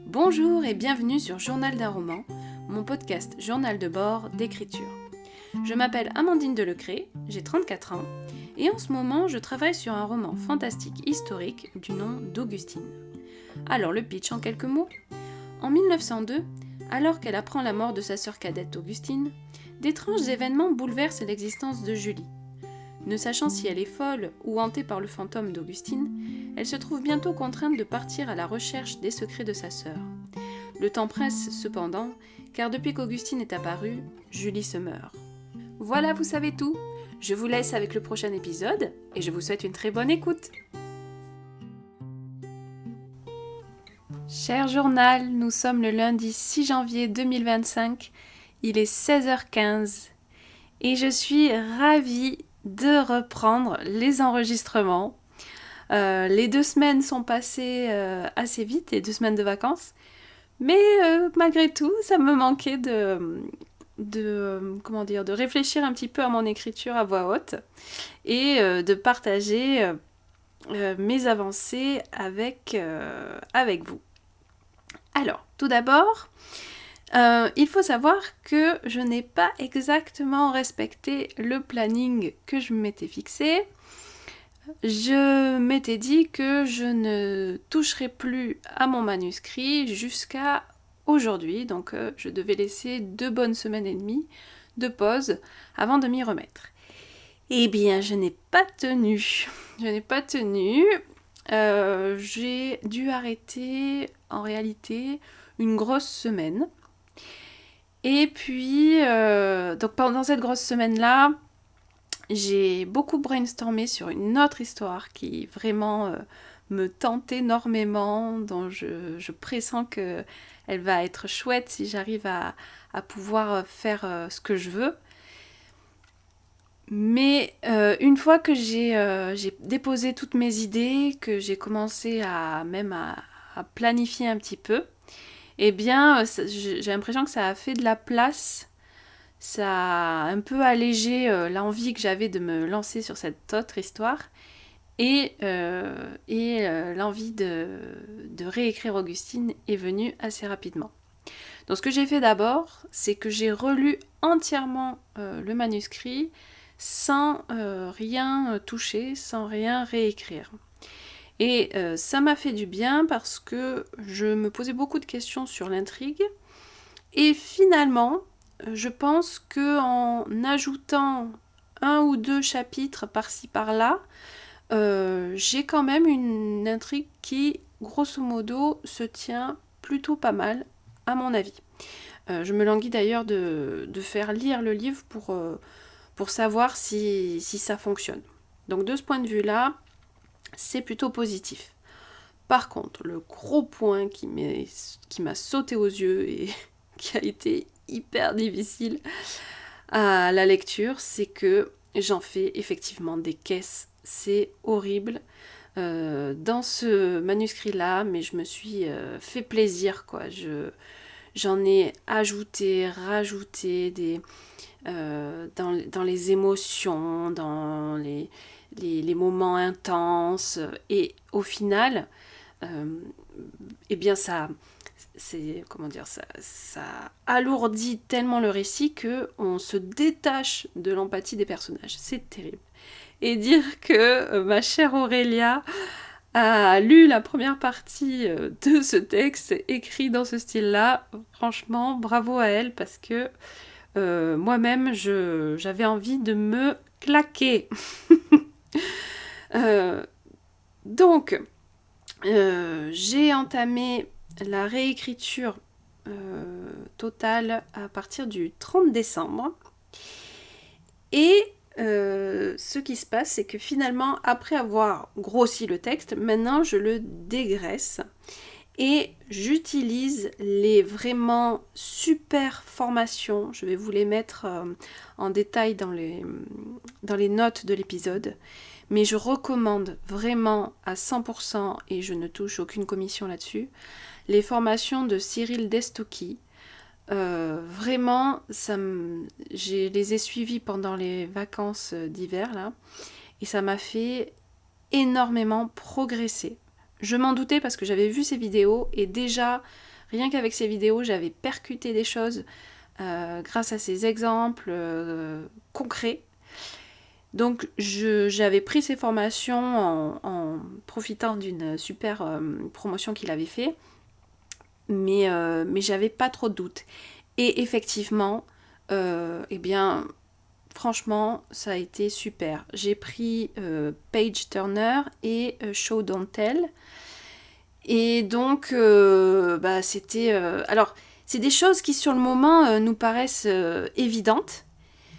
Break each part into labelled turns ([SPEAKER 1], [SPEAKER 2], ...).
[SPEAKER 1] Bonjour et bienvenue sur Journal d'un roman, mon podcast journal de bord d'écriture. Je m'appelle Amandine Delecré, j'ai 34 ans, et en ce moment je travaille sur un roman fantastique historique du nom d'Augustine. Alors le pitch en quelques mots. En 1902, alors qu'elle apprend la mort de sa sœur cadette Augustine, d'étranges événements bouleversent l'existence de Julie. Ne sachant si elle est folle ou hantée par le fantôme d'Augustine, elle se trouve bientôt contrainte de partir à la recherche des secrets de sa sœur. Le temps presse cependant, car depuis qu'Augustine est apparue, Julie se meurt. Voilà, vous savez tout. Je vous laisse avec le prochain épisode et je vous souhaite une très bonne écoute. Cher journal, nous sommes le lundi 6 janvier 2025, il est 16h15 et je suis ravie de reprendre les enregistrements. Les 2 semaines sont passées assez vite, les 2 semaines de vacances, mais malgré tout, ça me manquait de réfléchir un petit peu à mon écriture à voix haute et de partager mes avancées avec vous. Alors, tout d'abord, il faut savoir que je n'ai pas exactement respecté le planning que je m'étais fixé. Je m'étais dit que je ne toucherai plus à mon manuscrit jusqu'à aujourd'hui, donc je devais laisser 2 bonnes semaines et demie de pause avant de m'y remettre. Eh bien, je n'ai pas tenu. J'ai dû arrêter en réalité une grosse semaine. Et puis, donc pendant cette grosse semaine-là, j'ai beaucoup brainstormé sur une autre histoire qui vraiment me tente énormément, dont je pressens qu'elle va être chouette si j'arrive à pouvoir faire ce que je veux. Mais une fois que j'ai déposé toutes mes idées, que j'ai commencé à planifier un petit peu, eh bien j'ai l'impression que ça a fait de la place. Ça a un peu allégé l'envie que j'avais de me lancer sur cette autre histoire et l'envie de réécrire Augustine est venue assez rapidement. Donc ce que j'ai fait d'abord, c'est que j'ai relu entièrement le manuscrit sans rien toucher, sans rien réécrire. Et ça m'a fait du bien parce que je me posais beaucoup de questions sur l'intrigue et finalement, je pense qu'en ajoutant 1 ou 2 chapitres par-ci par-là, j'ai quand même une intrigue qui, grosso modo, se tient plutôt pas mal, à mon avis. Je me languis d'ailleurs de faire lire le livre pour savoir si ça fonctionne. Donc de ce point de vue-là, c'est plutôt positif. Par contre, le gros point qui m'a sauté aux yeux et qui a été hyper difficile à la lecture, c'est que j'en fais effectivement des caisses. C'est horrible dans ce manuscrit-là, mais je me suis fait plaisir, quoi. J'en ai ajouté, rajouté dans les émotions, dans les moments intenses, et au final, eh bien ça alourdit tellement le récit qu'on se détache de l'empathie des personnages. C'est terrible. Et dire que ma chère Aurélia a lu la première partie de ce texte écrit dans ce style-là, franchement, bravo à elle, parce que moi-même, j'avais envie de me claquer. Donc, j'ai entamé la réécriture totale à partir du 30 décembre. Et ce qui se passe, c'est que finalement, après avoir grossi le texte, maintenant je le dégraisse et j'utilise les vraiment super formations. Je vais vous les mettre en détail dans les notes de l'épisode. Mais je recommande vraiment à 100%, et je ne touche aucune commission là-dessus, les formations de Cyril Destocky. Vraiment, je les ai suivies pendant les vacances d'hiver là, et ça m'a fait énormément progresser. Je m'en doutais parce que j'avais vu ces vidéos et déjà Rien qu'avec ces vidéos, j'avais percuté des choses grâce à ces exemples concrets. Donc j'avais pris ces formations en profitant d'une super promotion qu'il avait fait, mais j'avais pas trop de doutes. Et effectivement, eh bien, franchement, ça a été super. J'ai pris Page Turner et Show Don't Tell. Et donc, c'était... alors, c'est des choses qui, sur le moment, nous paraissent évidentes.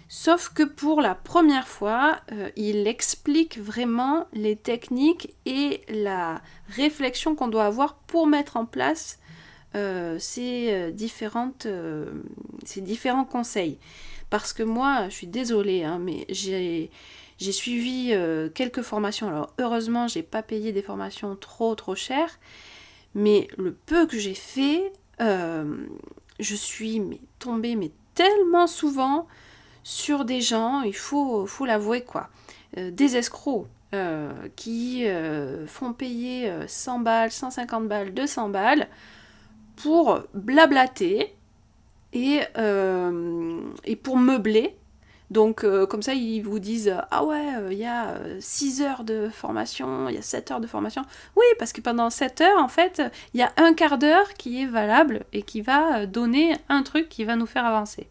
[SPEAKER 1] Sauf que pour la première fois, il explique vraiment les techniques et la réflexion qu'on doit avoir pour mettre en place ces différents conseils. Parce que moi, je suis désolée, hein, mais j'ai suivi quelques formations. Alors heureusement, j'ai pas payé des formations trop chères, mais le peu que j'ai fait, je suis tombée tellement souvent sur des gens, il faut l'avouer quoi, des escrocs qui font payer 100 balles, 150 balles, 200 balles pour blablater et pour meubler. Donc comme ça ils vous disent ah ouais il y a 6 heures de formation, il y a 7 heures de formation. Oui parce que pendant 7 heures en fait il y a un quart d'heure qui est valable et qui va donner un truc qui va nous faire avancer.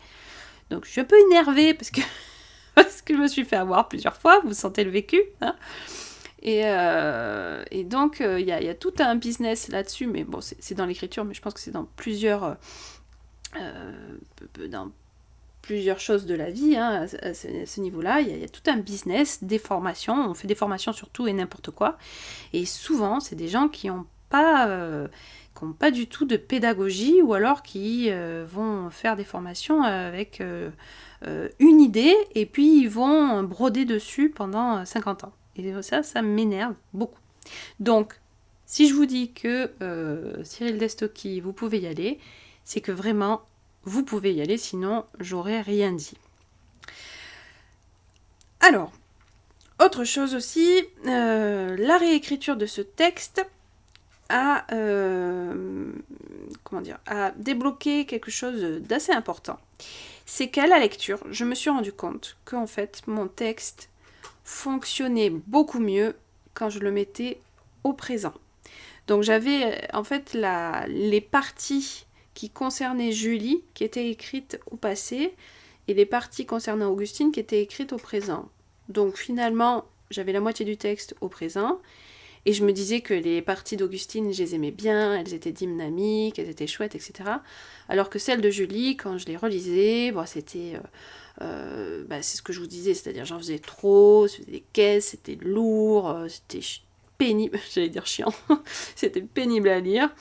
[SPEAKER 1] Donc je suis un peu énervée parce que je me suis fait avoir plusieurs fois, vous sentez le vécu. Hein, et donc il y a tout un business là-dessus, mais bon c'est dans l'écriture, mais je pense que c'est dans plusieurs choses de la vie, hein, à ce niveau-là, il y a tout un business, des formations, on fait des formations sur tout et n'importe quoi, et souvent c'est des gens qui n'ont pas du tout de pédagogie, ou alors qui vont faire des formations avec une idée, et puis ils vont broder dessus pendant 50 ans. Et ça m'énerve beaucoup. Donc, si je vous dis que Cyril Destocky, vous pouvez y aller, c'est que vraiment, vous pouvez y aller, sinon j'aurais rien dit. Alors, autre chose aussi, la réécriture de ce texte a débloqué quelque chose d'assez important. C'est qu'à la lecture, je me suis rendu compte qu'en fait, mon texte fonctionnait beaucoup mieux quand je le mettais au présent. Donc j'avais en fait les parties qui concernaient Julie, qui étaient écrites au passé, et les parties concernant Augustine, qui étaient écrites au présent. Donc finalement, j'avais la moitié du texte au présent, et je me disais que les parties d'Augustine, je les aimais bien, elles étaient dynamiques, elles étaient chouettes, etc. Alors que celles de Julie, quand je les relisais, c'était... c'est ce que je vous disais, c'est-à-dire j'en faisais trop, c'était des caisses, c'était lourd, c'était pénible, j'allais dire chiant, c'était pénible à lire.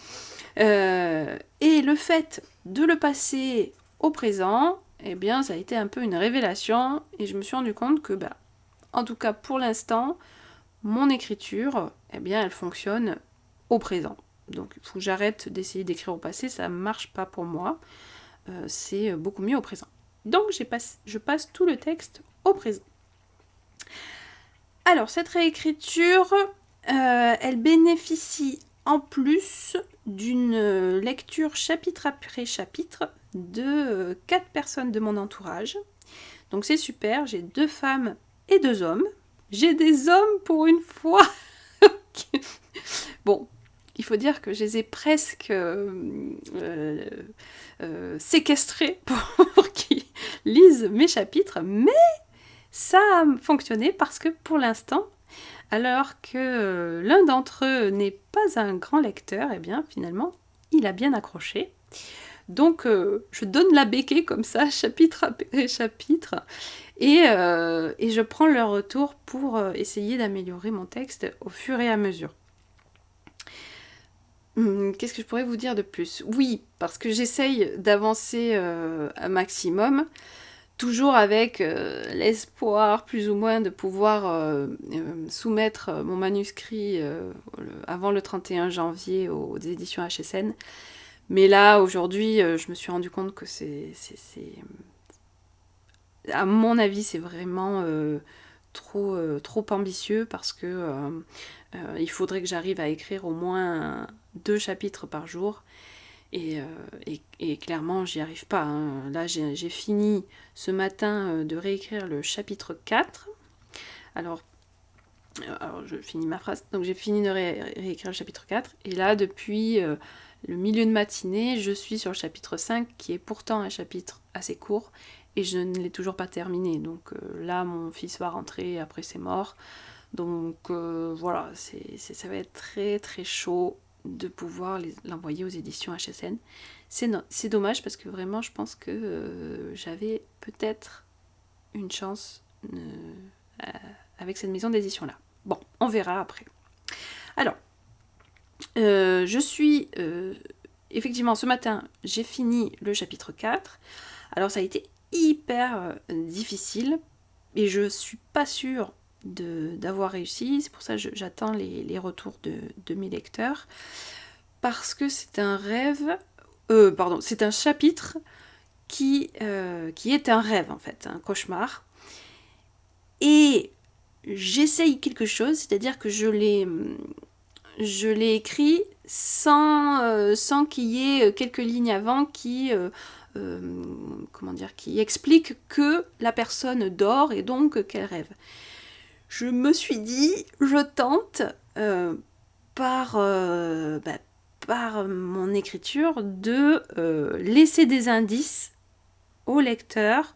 [SPEAKER 1] Et le fait de le passer au présent, eh bien ça a été un peu une révélation, et je me suis rendu compte que, en tout cas pour l'instant, mon écriture, eh bien elle fonctionne au présent. Donc il faut que j'arrête d'essayer d'écrire au passé, ça ne marche pas pour moi, c'est beaucoup mieux au présent. Donc je passe tout le texte au présent. Alors cette réécriture, elle bénéficie en plus d'une lecture chapitre après chapitre de 4 personnes de mon entourage. Donc c'est super, j'ai 2 femmes et 2 hommes. J'ai des hommes pour une fois. Bon, il faut dire que je les ai presque séquestrés pour qu'ils lisent mes chapitres, mais ça a fonctionné parce que pour l'instant, alors que l'un d'entre eux n'est pas un grand lecteur, eh bien finalement, il a bien accroché. Donc je donne la béquée comme ça, chapitre après chapitre, et je prends leur retour pour essayer d'améliorer mon texte au fur et à mesure. Qu'est-ce que je pourrais vous dire de plus ? Oui, parce que j'essaye d'avancer un maximum, toujours avec l'espoir plus ou moins de pouvoir soumettre mon manuscrit avant le 31 janvier aux éditions HSN. Mais là, aujourd'hui, je me suis rendu compte que à mon avis, c'est vraiment trop ambitieux, parce que il faudrait que j'arrive à écrire au moins 2 chapitres par jour. Et clairement, j'y arrive pas, hein. Là, j'ai fini ce matin de réécrire le chapitre 4. Alors, je finis ma phrase. Donc, j'ai fini de réécrire le chapitre 4. Et là, depuis le milieu de matinée, je suis sur le chapitre 5, qui est pourtant un chapitre assez court. Et je ne l'ai toujours pas terminé. Donc là, mon fils va rentrer, après c'est mort. Donc voilà, ça va être très très chaud de pouvoir l'envoyer aux éditions HSN. C'est dommage parce que vraiment, je pense que j'avais peut-être une chance avec cette maison d'édition-là. Bon, on verra après. Alors, je suis... effectivement, ce matin, j'ai fini le chapitre 4. Alors, ça a été hyper difficile et je suis pas sûre d'avoir réussi. C'est pour ça que j'attends les retours de mes lecteurs. Parce que c'est un rêve... c'est un chapitre qui est un rêve, en fait, un cauchemar. Et j'essaye quelque chose, c'est-à-dire que je l'ai écrit sans qu'il y ait quelques lignes avant qui expliquent que la personne dort et donc qu'elle rêve. Je me suis dit, je tente par mon écriture de laisser des indices au lecteur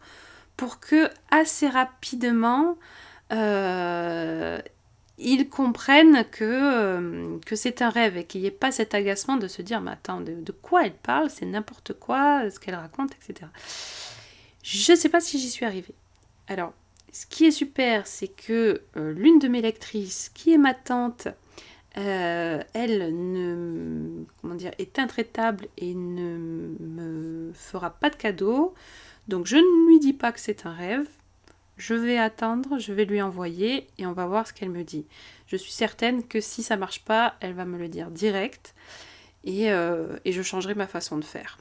[SPEAKER 1] pour que assez rapidement ils comprennent que c'est un rêve et qu'il n'y ait pas cet agacement de se dire mais attends, de quoi elle parle, c'est n'importe quoi, ce qu'elle raconte, etc. Je ne sais pas si j'y suis arrivée. Alors, ce qui est super, c'est que l'une de mes lectrices, qui est ma tante, elle est intraitable et ne me fera pas de cadeau. Donc je ne lui dis pas que c'est un rêve. Je vais attendre, je vais lui envoyer et on va voir ce qu'elle me dit. Je suis certaine que si ça marche pas, elle va me le dire direct et je changerai ma façon de faire.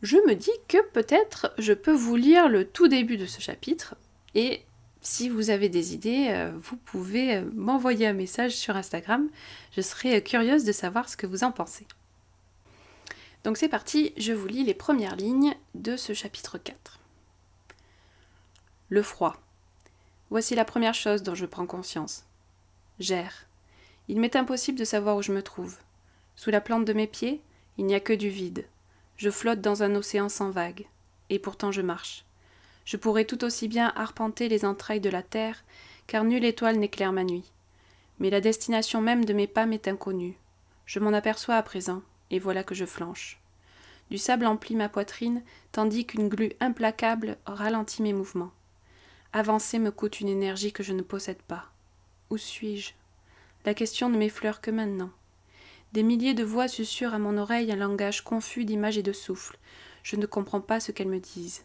[SPEAKER 1] Je me dis que peut-être je peux vous lire le tout début de ce chapitre et si vous avez des idées, vous pouvez m'envoyer un message sur Instagram. Je serai curieuse de savoir ce que vous en pensez. Donc c'est parti, je vous lis les premières lignes de ce chapitre 4. Le froid. Voici la première chose dont je prends conscience. J'erre. Il m'est impossible de savoir où je me trouve. Sous la plante de mes pieds, il n'y a que du vide. Je flotte dans un océan sans vagues. Et pourtant je marche. Je pourrais tout aussi bien arpenter les entrailles de la terre, car nulle étoile n'éclaire ma nuit. Mais la destination même de mes pas m'est inconnue. Je m'en aperçois à présent, et voilà que je flanche. Du sable emplit ma poitrine, tandis qu'une glu implacable ralentit mes mouvements. Avancer me coûte une énergie que je ne possède pas. Où suis-je ? La question ne m'effleure que maintenant. Des milliers de voix susurrent à mon oreille un langage confus d'images et de souffles. Je ne comprends pas ce qu'elles me disent.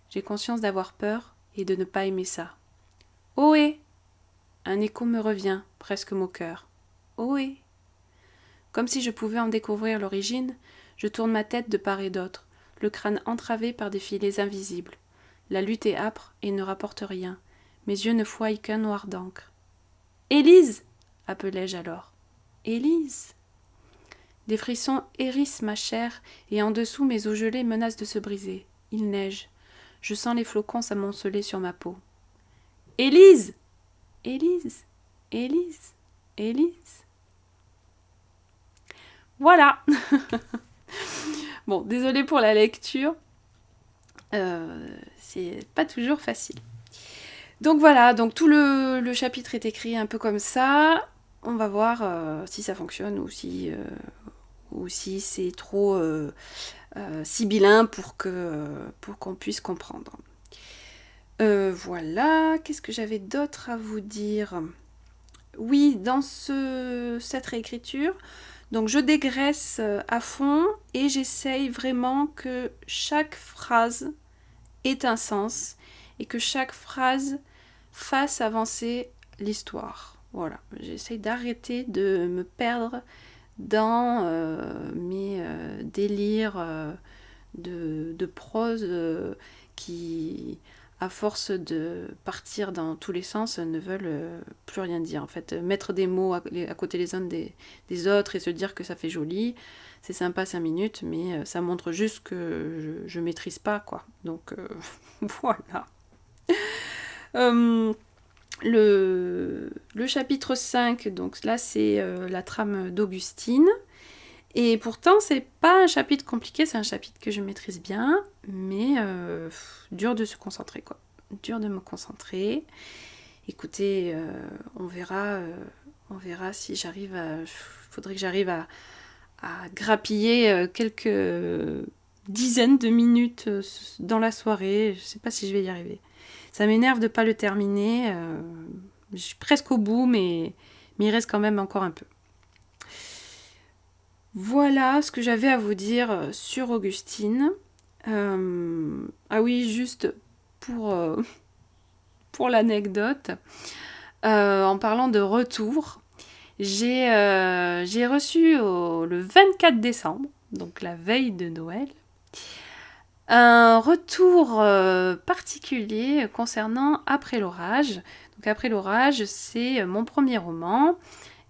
[SPEAKER 1] J'ai conscience d'avoir peur et de ne pas aimer ça. Ohé ! Un écho me revient, presque moqueur. Ohé ! Comme si je pouvais en découvrir l'origine, je tourne ma tête de part et d'autre, le crâne entravé par des filets invisibles. La lutte est âpre et ne rapporte rien. Mes yeux ne fouaillent qu'un noir d'encre. « Élise !» appelai-je alors. « Élise !» Des frissons hérissent ma chair et en dessous mes os gelés menacent de se briser. Il neige. Je sens les flocons s'amonceler sur ma peau. « Élise ! Élise ! Élise ! Élise !» Voilà. Bon, désolée pour la lecture. C'est pas toujours facile. Donc voilà, donc tout le chapitre est écrit un peu comme ça. On va voir si ça fonctionne ou si c'est trop sibyllin pour qu'on puisse comprendre. Voilà, qu'est-ce que j'avais d'autre à vous dire ? Oui, dans cette réécriture, donc je dégraisse à fond et j'essaye vraiment que chaque phrase ait un sens et que chaque phrase fasse avancer l'histoire. Voilà, j'essaye d'arrêter de me perdre dans mes délires de prose qui à force de partir dans tous les sens, ne veulent plus rien dire. En fait, mettre des mots à côté les uns des autres et se dire que ça fait joli, c'est sympa 5 minutes, mais ça montre juste que je maîtrise pas, quoi. Donc, voilà. Euh, le chapitre 5, donc là, c'est la trame d'Augustine. Et pourtant, c'est pas un chapitre compliqué, c'est un chapitre que je maîtrise bien, mais dur de se concentrer, quoi. Dur de me concentrer. Écoutez, on verra si j'arrive à... Faudrait que j'arrive à grappiller quelques dizaines de minutes dans la soirée. Je sais pas si je vais y arriver. Ça m'énerve de pas le terminer. Je suis presque au bout, mais il reste quand même encore un peu. Voilà ce que j'avais à vous dire sur Augustine. Ah oui, juste pour l'anecdote, en parlant de retour, j'ai reçu le 24 décembre, donc la veille de Noël, un retour particulier concernant Après l'orage. Donc Après l'orage, c'est mon premier roman.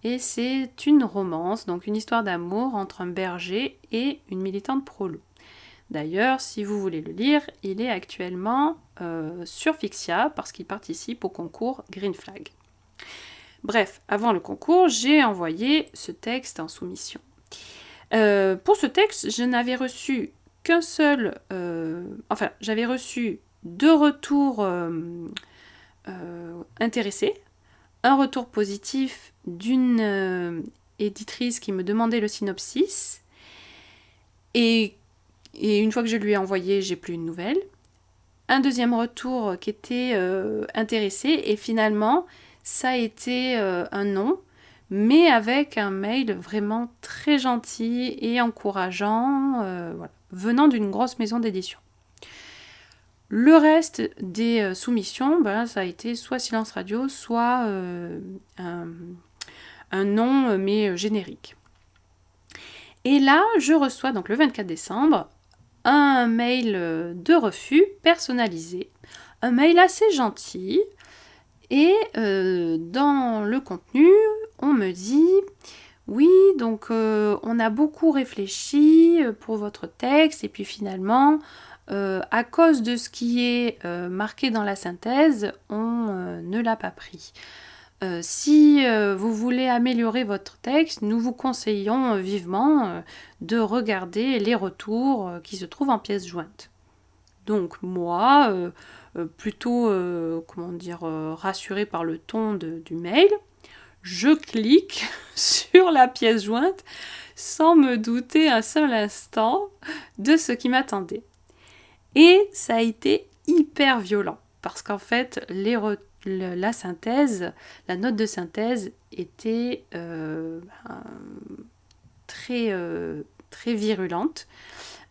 [SPEAKER 1] Et c'est une romance, donc une histoire d'amour entre un berger et une militante pro-loup. D'ailleurs, si vous voulez le lire, il est actuellement sur Fixia parce qu'il participe au concours Green Flag. Bref, avant le concours, j'ai envoyé ce texte en soumission. Pour ce texte, je n'avais reçu qu'un seul... j'avais reçu 2 retours intéressés. Un retour positif d'une éditrice qui me demandait le synopsis. Et une fois que je lui ai envoyé, j'ai plus de nouvelles. Un deuxième retour qui était intéressé. Et finalement, ça a été un non, mais avec un mail vraiment très gentil et encourageant, voilà, venant d'une grosse maison d'édition. Le reste des soumissions, ça a été soit silence radio, soit un nom, mais générique. Et là, je reçois donc le 24 décembre un mail de refus personnalisé, un mail assez gentil, et dans le contenu, on me dit « Oui, donc on a beaucoup réfléchi pour votre texte, et puis finalement... à cause de ce qui est marqué dans la synthèse, on ne l'a pas pris. Si vous voulez améliorer votre texte, nous vous conseillons vivement de regarder les retours qui se trouvent en pièces jointes. Donc moi, plutôt rassurée par le ton du mail, je clique sur la pièce jointe sans me douter un seul instant de ce qui m'attendait. Et ça a été hyper violent, parce qu'en fait, la synthèse, la note de synthèse était très, très virulente.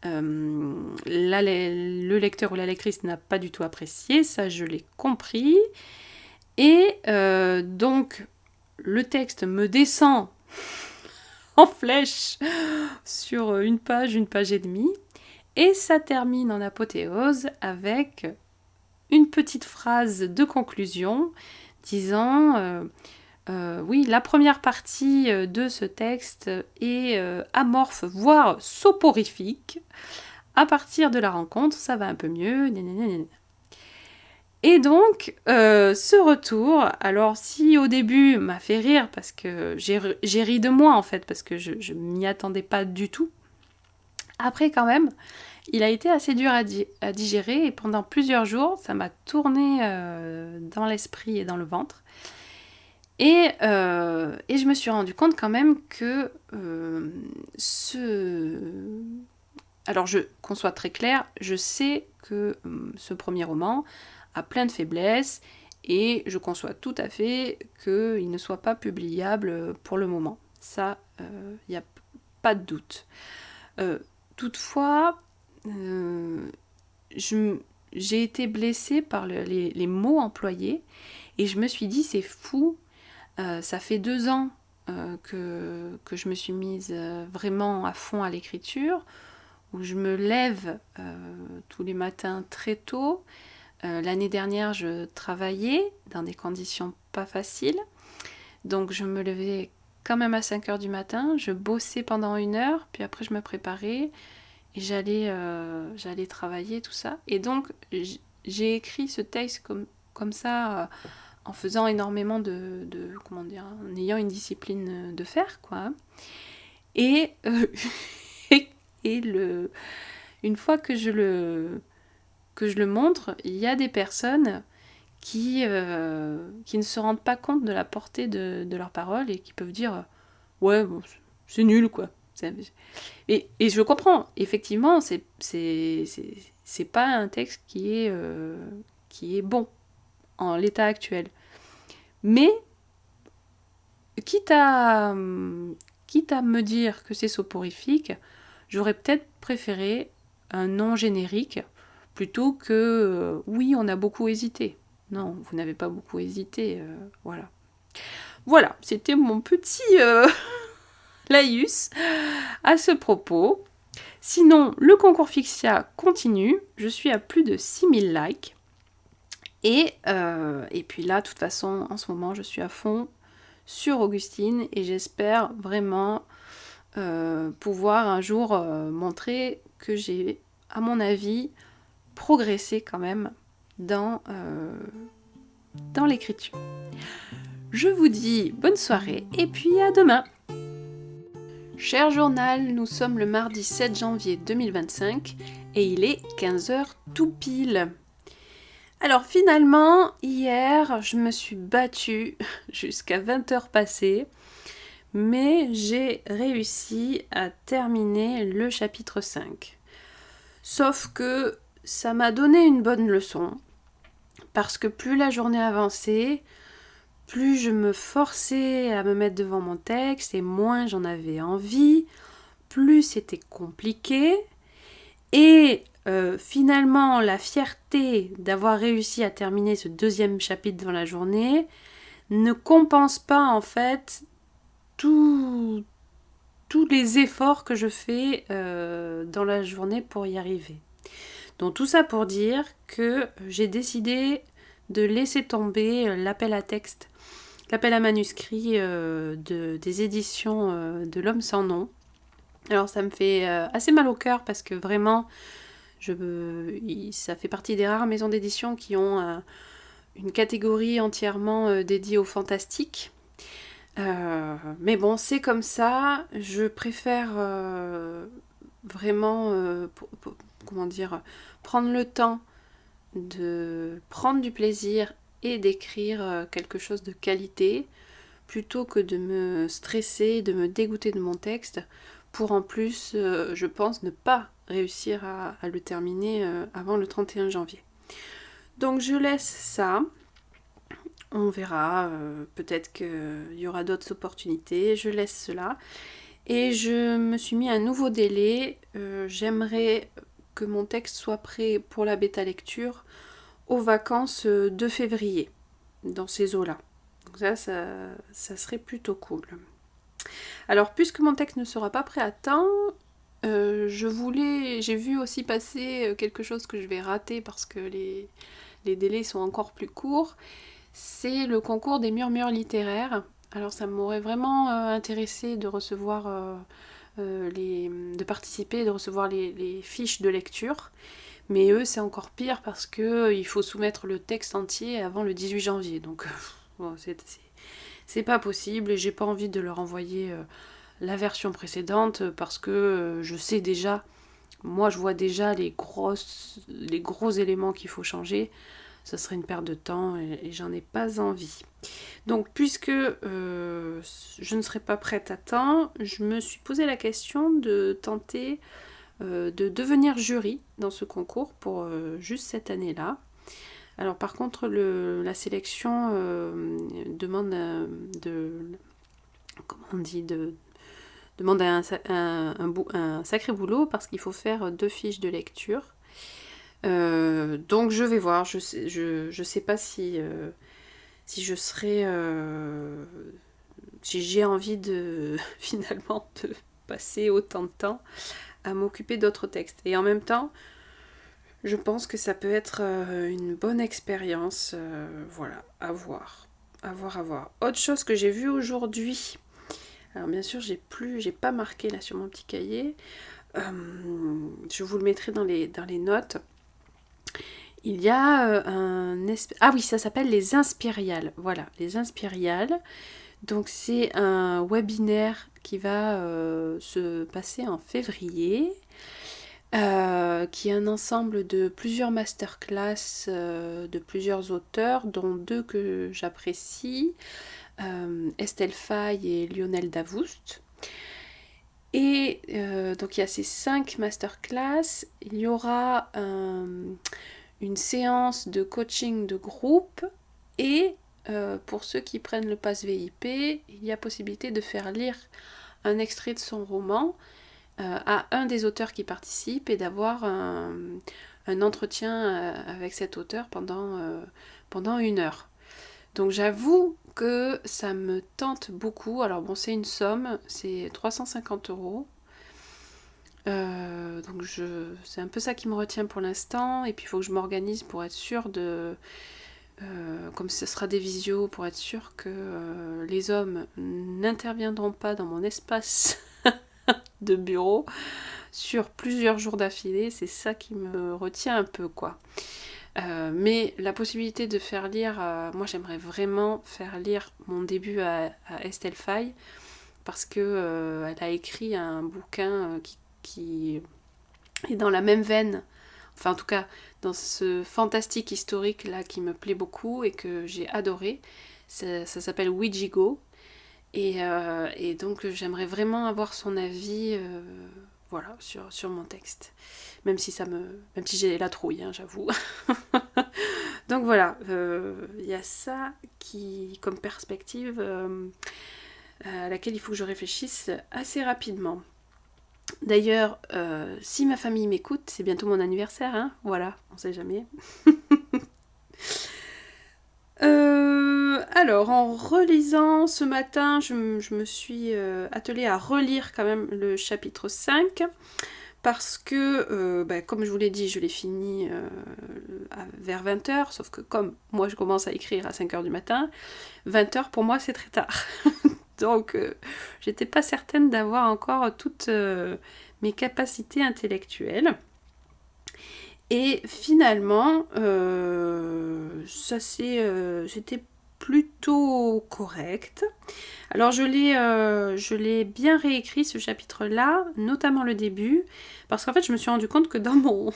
[SPEAKER 1] Le lecteur ou la lectrice n'a pas du tout apprécié, ça je l'ai compris. Et donc, le texte me descend en flèche sur une page et demie. Et ça termine en apothéose avec une petite phrase de conclusion disant oui, la première partie de ce texte est amorphe, voire soporifique. À partir de la rencontre, ça va un peu mieux. Et donc, ce retour, alors si au début m'a fait rire parce que j'ai ri de moi en fait, parce que je m'y attendais pas du tout, après quand même, il a été assez dur à digérer et pendant plusieurs jours, ça m'a tourné dans l'esprit et dans le ventre. Et je me suis rendu compte quand même que Alors, qu'on soit très clair, je sais que ce premier roman a plein de faiblesses et je conçois tout à fait qu'il ne soit pas publiable pour le moment. Ça, il n'y a pas de doute. Toutefois, j'ai été blessée par les mots employés et je me suis dit c'est fou, ça fait 2 ans que je me suis mise vraiment à fond à l'écriture, où je me lève tous les matins très tôt, L'année dernière, je travaillais dans des conditions pas faciles. Donc je me levais quand même à 5 heures du matin, je bossais pendant 1 heure, puis après je me préparais et j'allais travailler, tout ça. Et donc j'ai écrit ce texte comme ça, en faisant énormément comment dire, en ayant une discipline de fer, quoi. Et, et une fois que je le montre, il y a des personnes qui ne se rendent pas compte de la portée de leurs paroles et qui peuvent dire ouais, bon, c'est nul, quoi. Et je comprends, effectivement, c'est pas un texte qui est bon en l'état actuel. Mais, quitte à me dire que c'est soporifique, j'aurais peut-être préféré un nom générique plutôt que oui, on a beaucoup hésité. Non, vous n'avez pas beaucoup hésité, voilà. Voilà, c'était mon petit laïus à ce propos. Sinon, le concours Fixia continue. Je suis à plus de 6000 likes. Et puis là, de toute façon, en ce moment, je suis à fond sur Augustine et j'espère vraiment pouvoir un jour montrer que j'ai, à mon avis, progressé quand même dans l'écriture. Je vous dis bonne soirée et puis à demain. Cher journal, nous sommes le mardi 7 janvier 2025 et il est 15h tout pile. Alors finalement, hier, je me suis battue jusqu'à 20h passées, mais j'ai réussi à terminer le chapitre 5. Sauf que ça m'a donné une bonne leçon, parce que plus la journée avançait, plus je me forçais à me mettre devant mon texte et moins j'en avais envie, plus c'était compliqué. Et finalement, la fierté d'avoir réussi à terminer ce 2e chapitre dans la journée ne compense pas en fait tous les efforts que je fais dans la journée pour y arriver. Donc tout ça pour dire que j'ai décidé de laisser tomber l'appel à manuscrit des éditions de L'Homme sans nom. Alors ça me fait assez mal au cœur parce que vraiment, ça fait partie des rares maisons d'édition qui ont une catégorie entièrement dédiée au fantastique. Mais bon, c'est comme ça. Je préfère vraiment, comment dire, prendre le temps de prendre du plaisir et d'écrire quelque chose de qualité, plutôt que de me stresser, de me dégoûter de mon texte, pour en plus, je pense, ne pas réussir à le terminer avant le 31 janvier. Donc je laisse ça. On verra, peut-être qu'il y aura d'autres opportunités. Je laisse cela. Et je me suis mis un nouveau délai. J'aimerais que mon texte soit prêt pour la bêta lecture aux vacances de février, dans ces eaux-là. Donc ça serait plutôt cool. Alors, puisque mon texte ne sera pas prêt à temps, j'ai vu aussi passer quelque chose que je vais rater parce que les délais sont encore plus courts. C'est le concours des murmures littéraires. Alors ça m'aurait vraiment intéressé de recevoir de participer, de recevoir les fiches de lecture. Mais eux, c'est encore pire parce que il faut soumettre le texte entier avant le 18 janvier. Donc bon, c'est pas possible et j'ai pas envie de leur envoyer la version précédente parce que je sais déjà, moi je vois déjà les gros éléments qu'il faut changer. Ça serait une perte de temps et j'en ai pas envie. Donc puisque je ne serai pas prête à temps, je me suis posé la question de tenter de devenir jury dans ce concours pour juste cette année-là. Alors par contre, la sélection demande demande un sacré boulot parce qu'il faut faire 2 fiches de lecture. Donc je vais voir, je sais pas si je serai si j'ai envie de finalement de passer autant de temps à m'occuper d'autres textes. Et en même temps, Je pense que ça peut être une bonne expérience, voilà, à voir. À voir, à voir. Autre chose que j'ai vu aujourd'hui, alors bien sûr j'ai pas marqué là sur mon petit cahier, je vous le mettrai dans les notes. Il y a ah oui, ça s'appelle les Inspiriales. Voilà, les Inspiriales. Donc c'est un webinaire qui va se passer en février, qui est un ensemble de plusieurs masterclass de plusieurs auteurs, dont deux que j'apprécie, Estelle Faye et Lionel Davoust. Et donc il y a ces 5 masterclass, il y aura une séance de coaching de groupe et pour ceux qui prennent le pass VIP, il y a possibilité de faire lire un extrait de son roman à un des auteurs qui participent et d'avoir un entretien avec cet auteur pendant 1 heure. Donc j'avoue que ça me tente beaucoup. Alors bon, c'est une somme, c'est 350 €. Donc c'est un peu ça qui me retient pour l'instant. Et puis il faut que je m'organise pour être sûre de... comme ce sera des visios, pour être sûre que les hommes n'interviendront pas dans mon espace de bureau sur plusieurs jours d'affilée. C'est ça qui me retient un peu, quoi. Mais la possibilité de faire lire, moi j'aimerais vraiment faire lire mon début à Estelle Faye, parce que elle a écrit un bouquin qui est dans la même veine, enfin en tout cas dans ce fantastique historique là qui me plaît beaucoup et que j'ai adoré. Ça s'appelle Ouijigo et donc j'aimerais vraiment avoir son avis voilà, sur mon texte. Même si j'ai la trouille, hein, j'avoue. Donc voilà, y a ça qui, comme perspective à laquelle il faut que je réfléchisse assez rapidement. D'ailleurs, si ma famille m'écoute, c'est bientôt mon anniversaire, hein, voilà, on sait jamais. Alors, en relisant ce matin, je me suis attelée à relire quand même le chapitre 5, parce que, comme je vous l'ai dit, je l'ai fini vers 20h, sauf que comme moi je commence à écrire à 5h du matin, 20h pour moi c'est très tard. Donc j'étais pas certaine d'avoir encore toutes mes capacités intellectuelles. Et finalement, c'était plutôt correct. Alors je l'ai bien réécrit ce chapitre-là, notamment le début, parce qu'en fait je me suis rendu compte que dans mon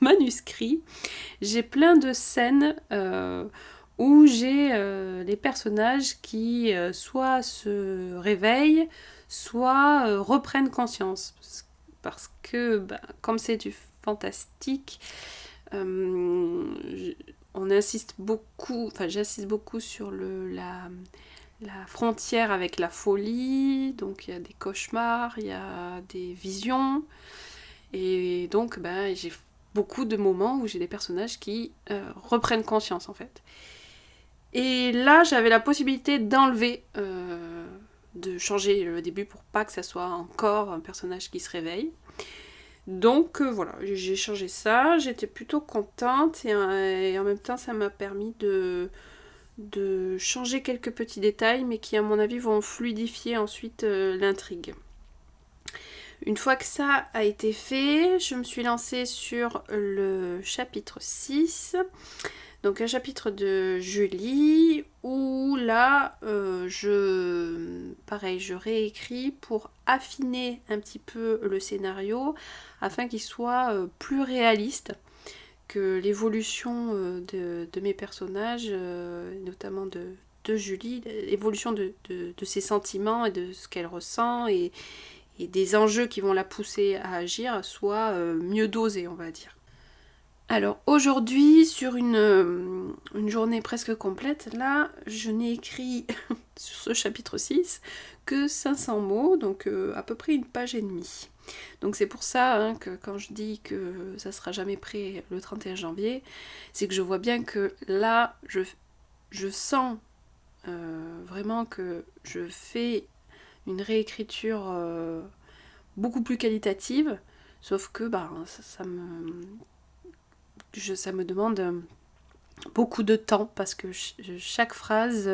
[SPEAKER 1] manuscrit, j'ai plein de scènes où j'ai les personnages qui soit se réveillent, soit reprennent conscience. Parce que, comme c'est du fantastique, on insiste beaucoup, enfin j'insiste beaucoup sur la frontière avec la folie, donc il y a des cauchemars, il y a des visions, et donc j'ai beaucoup de moments où j'ai des personnages qui reprennent conscience en fait. Et là j'avais la possibilité d'enlever, de changer le début pour pas que ça soit encore un personnage qui se réveille. Donc voilà, j'ai changé ça, j'étais plutôt contente et en même temps ça m'a permis de changer quelques petits détails mais qui à mon avis vont fluidifier ensuite l'intrigue. Une fois que ça a été fait, je me suis lancée sur le chapitre 6, donc un chapitre de Julie, où là, je réécris pour affiner un petit peu le scénario, afin qu'il soit plus réaliste, que l'évolution de mes personnages, notamment de Julie, l'évolution de ses sentiments et de ce qu'elle ressent, et des enjeux qui vont la pousser à agir soit mieux dosés, on va dire. Alors aujourd'hui, sur une journée presque complète, là, je n'ai écrit sur ce chapitre 6 que 500 mots, donc à peu près 1,5 pages. Donc c'est pour ça hein, que quand je dis que ça sera jamais prêt le 31 janvier, c'est que je vois bien que là, je sens vraiment que je fais une réécriture beaucoup plus qualitative, sauf que ça me... ça me demande beaucoup de temps parce que chaque phrase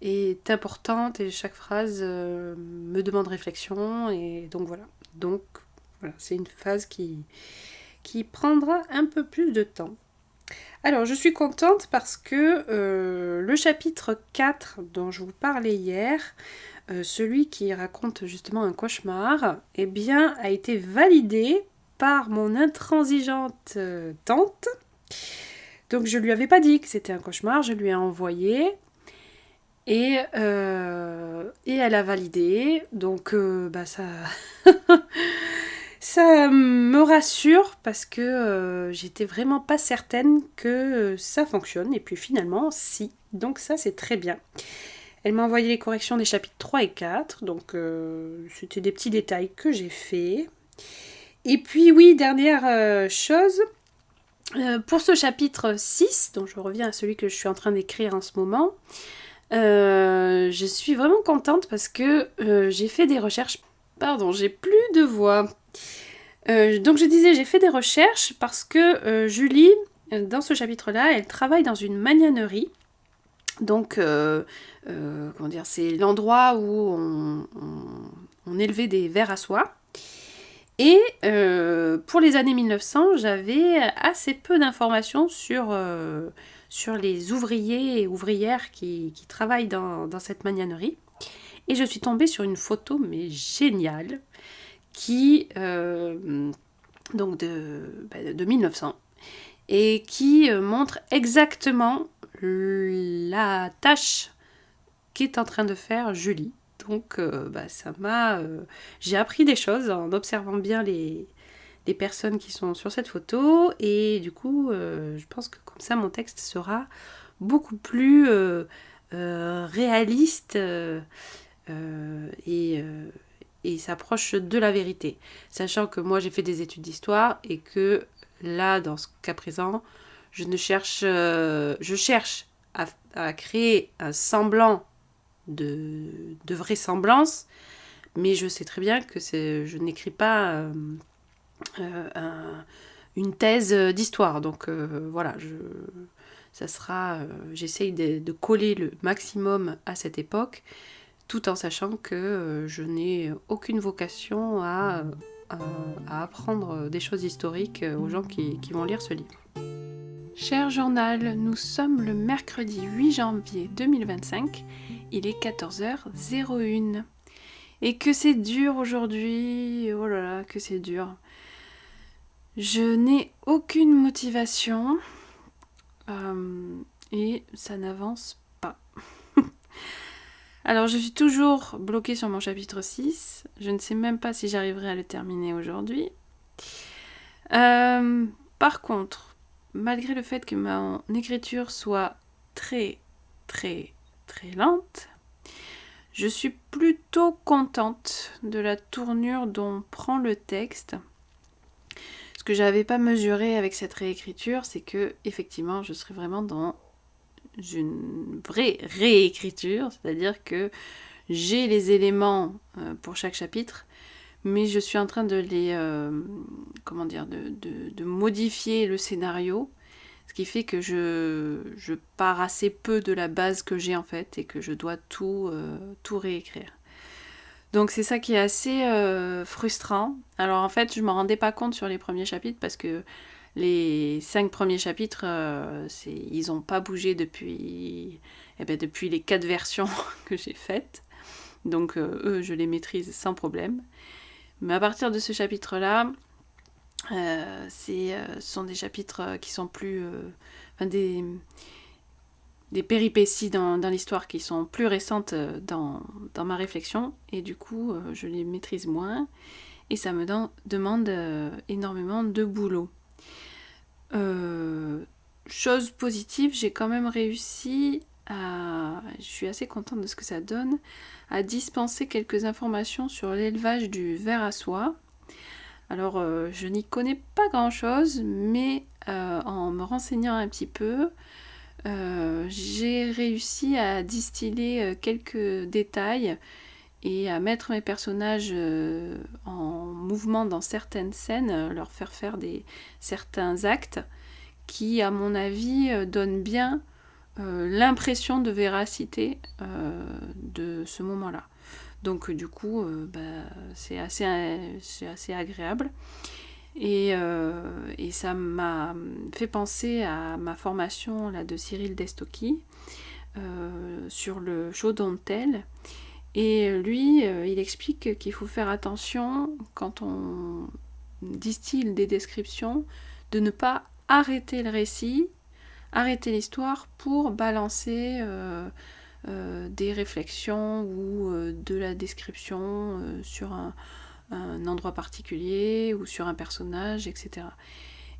[SPEAKER 1] est importante et chaque phrase me demande réflexion et donc voilà. Donc voilà, c'est une phase qui prendra un peu plus de temps. Alors je suis contente parce que le chapitre 4 dont je vous parlais hier, celui qui raconte justement un cauchemar, eh bien a été validé par mon intransigeante tante. Donc je lui avais pas dit que c'était un cauchemar, je lui ai envoyé et elle a validé. Donc ça ça me rassure parce que j'étais vraiment pas certaine que ça fonctionne et puis finalement si. Donc ça c'est très bien. Elle m'a envoyé les corrections des chapitres 3 et 4, donc c'était des petits détails que j'ai fait. Et puis oui, dernière chose, pour ce chapitre 6, donc je reviens à celui que je suis en train d'écrire en ce moment, je suis vraiment contente parce que j'ai fait des recherches. Pardon, j'ai plus de voix. Donc je disais, j'ai fait des recherches parce que Julie, dans ce chapitre-là, elle travaille dans une magnanerie. Donc, comment dire, c'est l'endroit où on élevait des vers à soie. Et pour les années 1900, j'avais assez peu d'informations sur les ouvriers et ouvrières qui travaillent dans cette magnanerie. Et je suis tombée sur une photo, mais géniale, qui, donc de 1900, et qui montre exactement la tâche qu'est en train de faire Julie. Donc ça m'a... j'ai appris des choses en observant bien les personnes qui sont sur cette photo et du coup je pense que comme ça mon texte sera beaucoup plus réaliste et s'approche de la vérité. Sachant que moi j'ai fait des études d'histoire et que là dans ce cas présent je cherche à créer un semblant de vraisemblance, mais je sais très bien que je n'écris pas une thèse d'histoire. Donc voilà, j'essaye de coller le maximum à cette époque, tout en sachant que je n'ai aucune vocation à apprendre des choses historiques aux gens qui vont lire ce livre. Cher journal, nous sommes le mercredi 8 janvier 2025, il est 14h01. Et que c'est dur aujourd'hui, oh là là, que c'est dur. Je n'ai aucune motivation et ça n'avance pas. Alors je suis toujours bloquée sur mon chapitre 6, je ne sais même pas si j'arriverai à le terminer aujourd'hui. Par contre, malgré le fait que mon écriture soit très très très lente, je suis plutôt contente de la tournure dont prend le texte. Ce que j'avais pas mesuré avec cette réécriture, c'est que effectivement je serais vraiment dans une vraie réécriture, c'est-à-dire que j'ai les éléments pour chaque chapitre, mais je suis en train de les de modifier le scénario, ce qui fait que je pars assez peu de la base que j'ai en fait et que je dois tout réécrire. Donc c'est ça qui est assez frustrant. Alors en fait je m'en rendais pas compte sur les premiers chapitres parce que les 5 premiers chapitres ils n'ont pas bougé depuis les 4 versions que j'ai faites. Donc eux je les maîtrise sans problème. Mais à partir de ce chapitre-là, ce sont des chapitres qui sont plus... des péripéties dans l'histoire qui sont plus récentes dans ma réflexion. Et du coup, je les maîtrise moins. Et ça me demande énormément de boulot. Chose positive, j'ai quand même réussi je suis assez contente de ce que ça donne, à dispenser quelques informations sur l'élevage du ver à soie. Alors, je n'y connais pas grand-chose, mais en me renseignant un petit peu, j'ai réussi à distiller quelques détails et à mettre mes personnages en mouvement dans certaines scènes, leur faire certains actes. qui, à mon avis, donne bien l'impression de véracité de ce moment-là. Donc du coup, c'est assez agréable. Et ça m'a fait penser à ma formation là, de Cyril Destocky sur le show Don't Tell. Et lui, il explique qu'il faut faire attention quand on distille des descriptions de ne pas arrêter le récit, arrêter l'histoire pour balancer des réflexions ou de la description sur un endroit particulier ou sur un personnage, etc.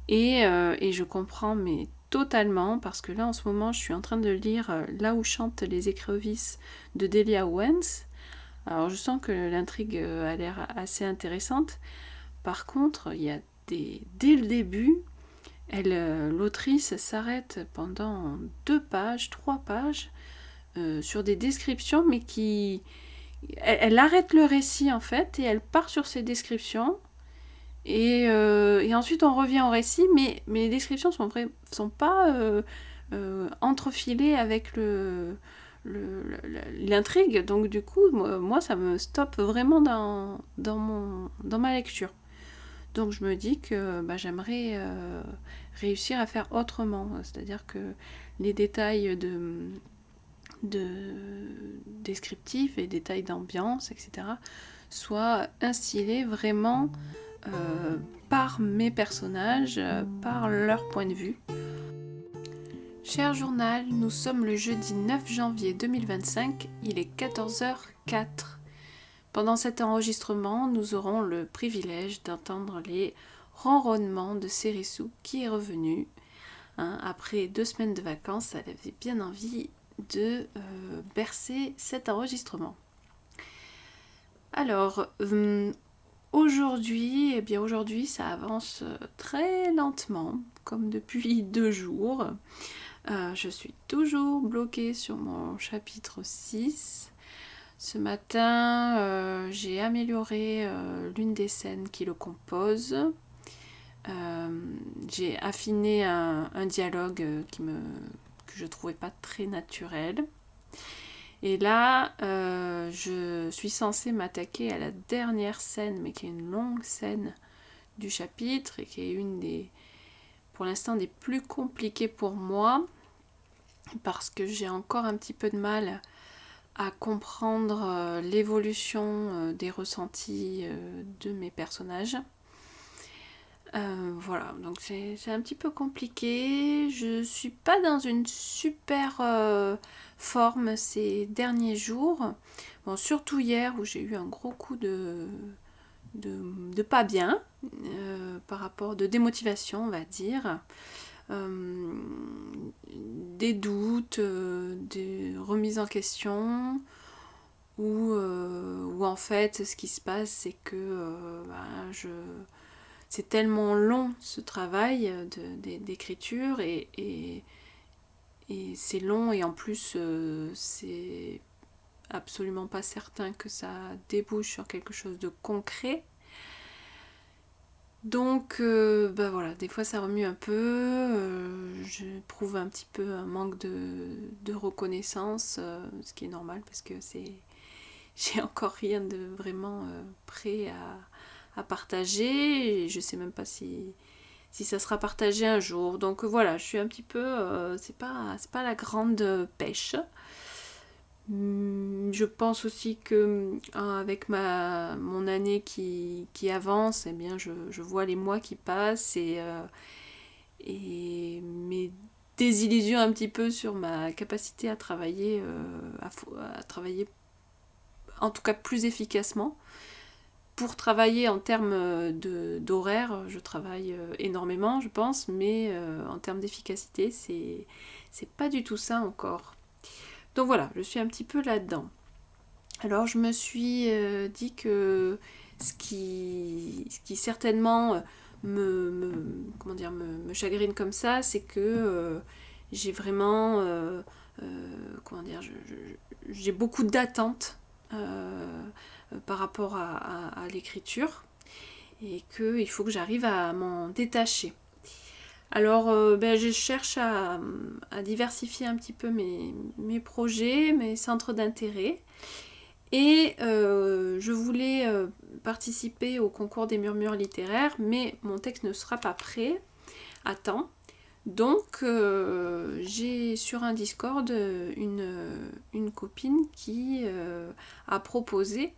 [SPEAKER 1] Et je comprends mais totalement, parce que là en ce moment je suis en train de lire Là où chantent les écrevisses de Delia Owens. Alors je sens que l'intrigue a l'air assez intéressante. Par contre, il y a dès le début, l'autrice s'arrête pendant 2 pages, 3 pages sur des descriptions, mais elle arrête le récit en fait et elle part sur ces descriptions. Et ensuite on revient au récit, mais les descriptions sont pas entrefilées avec l'intrigue, donc du coup moi ça me stoppe vraiment dans ma lecture. Donc je me dis que j'aimerais réussir à faire autrement, c'est-à-dire que les détails de descriptifs et détails d'ambiance, etc., soient instillés vraiment par mes personnages, par leur point de vue. Cher journal, nous sommes le jeudi 9 janvier 2025, il est 14h04. Pendant cet enregistrement, nous aurons le privilège d'entendre les ronronnements de Cérissou qui est revenu. Après 2 semaines de vacances, elle avait bien envie de bercer cet enregistrement. Alors, aujourd'hui, ça avance très lentement, comme depuis 2 jours. Je suis toujours bloquée sur mon chapitre 6. Ce matin, j'ai amélioré l'une des scènes qui le composent. J'ai affiné un dialogue que je trouvais pas très naturel. Et là, je suis censée m'attaquer à la dernière scène, mais qui est une longue scène du chapitre et qui est une des, pour l'instant, des plus compliquées pour moi, parce que j'ai encore un petit peu de mal à comprendre l'évolution des ressentis de mes personnages. Voilà, donc c'est un petit peu compliqué. Je suis pas dans une super forme ces derniers jours. Bon, surtout hier où j'ai eu un gros coup de pas bien par rapport de démotivation, on va dire. Des doutes, des remises en question. Où en fait ce qui se passe c'est que c'est tellement long ce travail d'écriture et c'est long et en plus c'est absolument pas certain que ça débouche sur quelque chose de concret. Donc voilà, des fois ça remue un peu, j'éprouve un petit peu un manque de reconnaissance, ce qui est normal parce que j'ai encore rien de vraiment prêt à partager et je sais même pas si ça sera partagé un jour. Donc voilà, je suis un petit peu c'est pas la grande pêche. Je pense aussi que avec mon année qui avance, eh bien je vois les mois qui passent et mes désillusions un petit peu sur ma capacité à travailler à travailler en tout cas plus efficacement. Pour travailler en termes d'horaire, je travaille énormément, je pense, mais en termes d'efficacité, c'est pas du tout ça encore. Donc voilà, je suis un petit peu là-dedans. Alors je me suis dit que ce qui certainement me chagrine comme ça, c'est que j'ai vraiment j'ai beaucoup d'attentes par rapport à l'écriture et qu'il faut que j'arrive à m'en détacher. Alors, je cherche à diversifier un petit peu mes projets, mes centres d'intérêt. Et je voulais participer au concours des murmures littéraires, mais mon texte ne sera pas prêt à temps. Donc j'ai sur un Discord une copine qui a proposé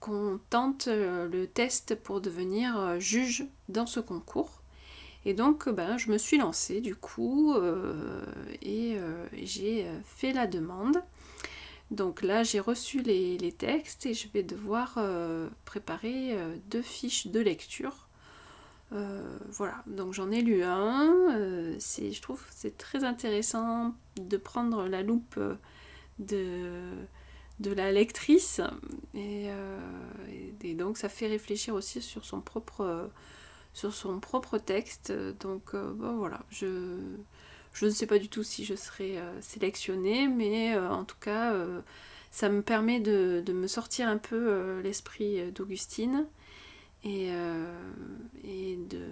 [SPEAKER 1] qu'on tente le test pour devenir juge dans ce concours. Et donc je me suis lancée du coup et j'ai fait la demande. Donc là, j'ai reçu les textes et je vais devoir préparer 2 fiches de lecture. Voilà, donc j'en ai lu un. Je trouve que c'est très intéressant de prendre la loupe de, de la lectrice. Et donc ça fait réfléchir aussi sur son propre texte. Donc voilà, je ne sais pas du tout si je serai sélectionnée, mais en tout cas, ça me permet de me sortir un peu l'esprit d'Augustine et de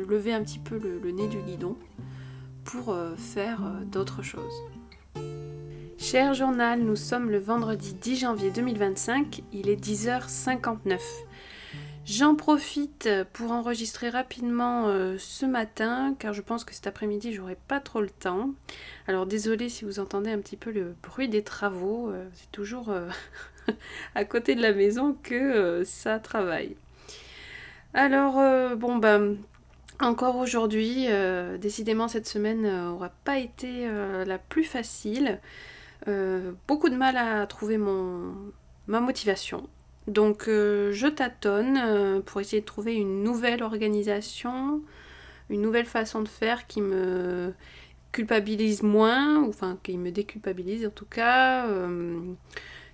[SPEAKER 1] lever un petit peu le nez du guidon pour faire d'autres choses. Cher journal, nous sommes le vendredi 10 janvier 2025, il est 10h59. J'en profite pour enregistrer rapidement ce matin, car je pense que cet après-midi, j'aurai pas trop le temps. Alors désolée si vous entendez un petit peu le bruit des travaux, c'est toujours à côté de la maison que ça travaille. Alors, encore aujourd'hui, décidément cette semaine n'aura pas été la plus facile. Beaucoup de mal à trouver ma motivation. Donc je tâtonne pour essayer de trouver une nouvelle organisation, une nouvelle façon de faire qui me culpabilise moins, ou enfin qui me déculpabilise en tout cas,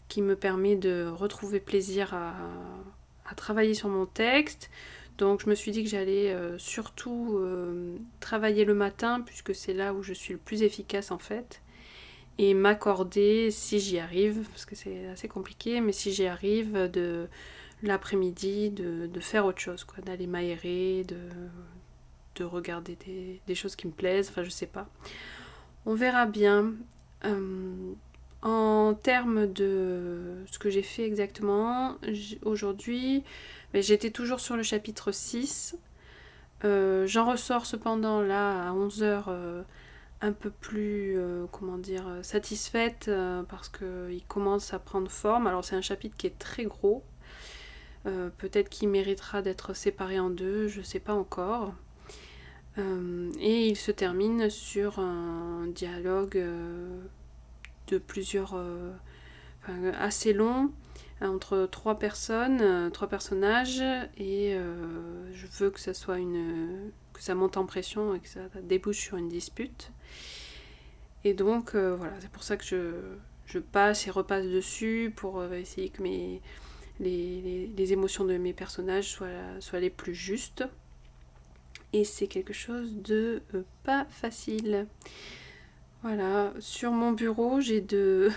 [SPEAKER 1] qui me permet de retrouver plaisir à travailler sur mon texte. Donc je me suis dit que j'allais surtout travailler le matin, puisque c'est là où je suis le plus efficace en fait. Et m'accorder, si j'y arrive, parce que c'est assez compliqué, mais si j'y arrive, de l'après-midi, de faire autre chose, quoi, d'aller m'aérer, de regarder des choses qui me plaisent, enfin je sais pas. On verra bien. En termes de ce que j'ai fait exactement, aujourd'hui, j'étais toujours sur le chapitre 6. J'en ressors cependant là à 11h un peu plus, satisfaite parce qu'il commence à prendre forme. Alors c'est un chapitre qui est très gros. Peut-être qu'il méritera d'être séparé en deux, je sais pas encore. Et il se termine sur un dialogue de plusieurs... assez long entre 3 personnes, 3 personnages, et je veux que ça soit que ça monte en pression et que ça débouche sur une dispute. Et donc voilà, c'est pour ça que je passe et repasse dessus pour essayer que les émotions de mes personnages soient les plus justes. Et c'est quelque chose de pas facile. Voilà, sur mon bureau, j'ai de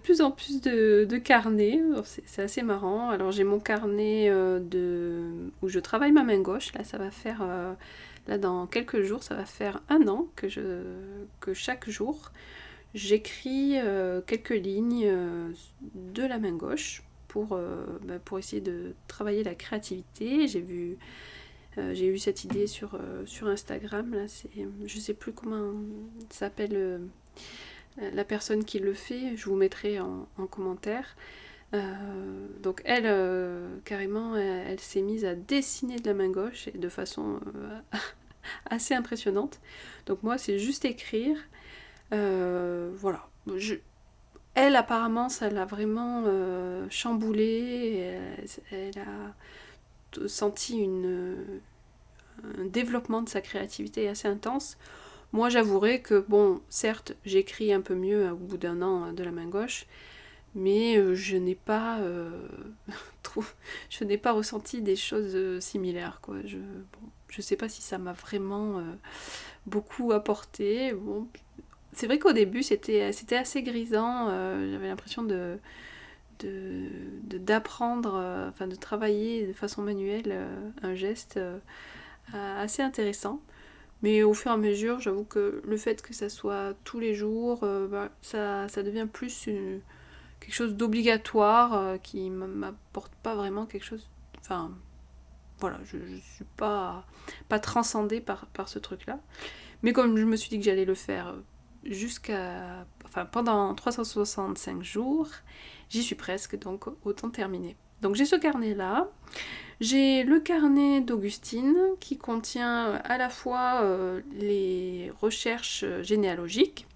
[SPEAKER 1] plus en plus de carnets, c'est assez marrant. Alors j'ai mon carnet où je travaille ma main gauche, là ça va faire, là dans quelques jours, ça va faire 1 an que chaque jour j'écris quelques lignes de la main gauche pour essayer de travailler la créativité. J'ai eu cette idée sur Instagram, là, je sais plus comment s'appelle la personne qui le fait, je vous mettrai en commentaire. Donc elle, carrément, elle s'est mise à dessiner de la main gauche et de façon assez impressionnante. Donc moi, c'est juste écrire. Voilà. Elle, apparemment, ça l'a vraiment chamboulée. Elle a senti un développement de sa créativité assez intense. Moi, j'avouerai que, bon, certes, j'écris un peu mieux au bout d'1 an de la main gauche, mais je n'ai pas je n'ai pas ressenti des choses similaires, quoi. Je sais pas si ça m'a vraiment beaucoup apporté. Bon, c'est vrai qu'au début, c'était assez grisant. J'avais l'impression d'apprendre, de travailler de façon manuelle un geste assez intéressant. Mais au fur et à mesure, j'avoue que le fait que ça soit tous les jours, ça devient plus quelque chose d'obligatoire qui m'apporte pas vraiment quelque chose. Enfin, voilà, je suis pas transcendée par ce truc-là. Mais comme je me suis dit que j'allais le faire pendant 365 jours, j'y suis presque, donc autant terminer. Donc j'ai ce carnet-là. J'ai le carnet d'Augustine qui contient à la fois les recherches généalogiques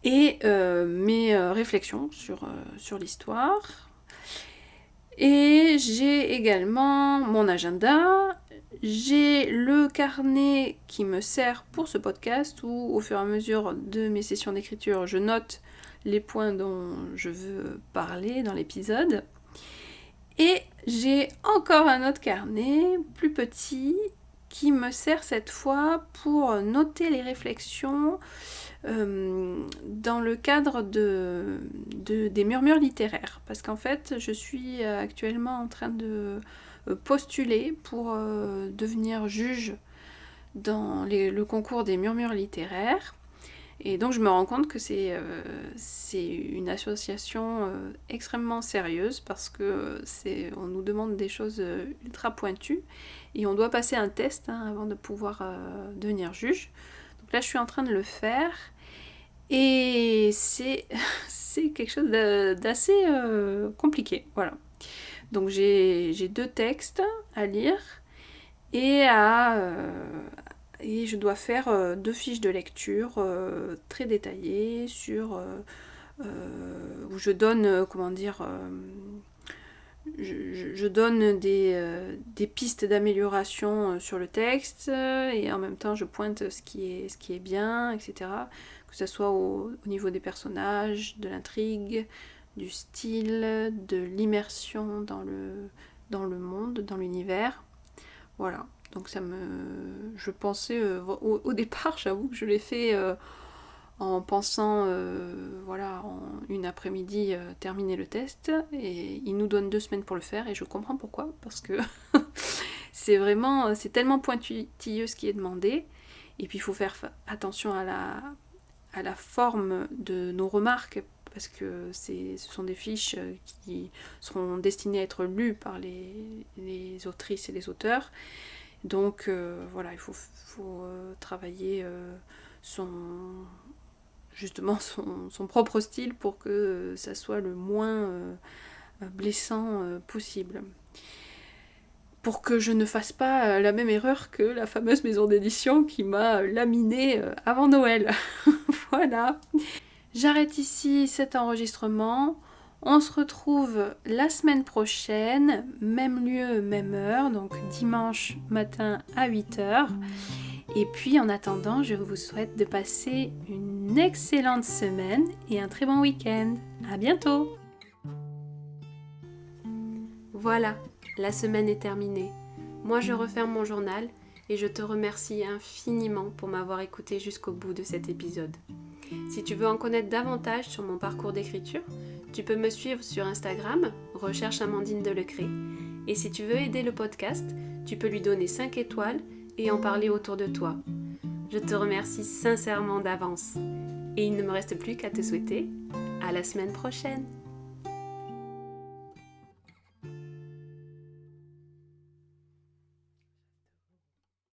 [SPEAKER 1] et mes réflexions sur l'histoire. Et j'ai également mon agenda, j'ai le carnet qui me sert pour ce podcast où au fur et à mesure de mes sessions d'écriture, je note les points dont je veux parler dans l'épisode. Et j'ai encore un autre carnet, plus petit, qui me sert cette fois pour noter les réflexions dans le cadre des murmures littéraires. Parce qu'en fait, je suis actuellement en train de postuler pour devenir juge dans le concours des murmures littéraires. Et donc je me rends compte que c'est une association extrêmement sérieuse parce que on nous demande des choses ultra pointues et on doit passer un test avant de pouvoir devenir juge. Donc là je suis en train de le faire et c'est quelque chose d'assez compliqué. Voilà. Donc j'ai 2 textes à lire et et je dois faire 2 fiches de lecture très détaillées où je donne, je donne des pistes d'amélioration sur le texte et en même temps je pointe ce qui est bien, etc. Que ce soit au niveau des personnages, de l'intrigue, du style, de l'immersion dans le monde, dans l'univers. Voilà. Donc je pensais, au départ, j'avoue que je l'ai fait en pensant, en une après-midi, terminer le test. Et il nous donne 2 semaines pour le faire et je comprends pourquoi. Parce que c'est tellement pointilleux ce qui est demandé. Et puis il faut faire attention à la forme de nos remarques. Parce que ce sont des fiches qui seront destinées à être lues par les autrices et les auteurs. Donc il faut travailler son propre style pour que ça soit le moins blessant possible. Pour que je ne fasse pas la même erreur que la fameuse maison d'édition qui m'a laminé avant Noël. Voilà. J'arrête ici cet enregistrement. On se retrouve la semaine prochaine, même lieu, même heure, donc dimanche matin à 8h. Et puis en attendant, je vous souhaite de passer une excellente semaine et un très bon week-end. À bientôt! Voilà, la semaine est terminée. Moi je referme mon journal et je te remercie infiniment pour m'avoir écouté jusqu'au bout de cet épisode. Si tu veux en connaître davantage sur mon parcours d'écriture, tu peux me suivre sur Instagram, recherche Amandine Delecré. Et si tu veux aider le podcast, tu peux lui donner 5 étoiles et en parler autour de toi. Je te remercie sincèrement d'avance. Et il ne me reste plus qu'à te souhaiter à la semaine prochaine.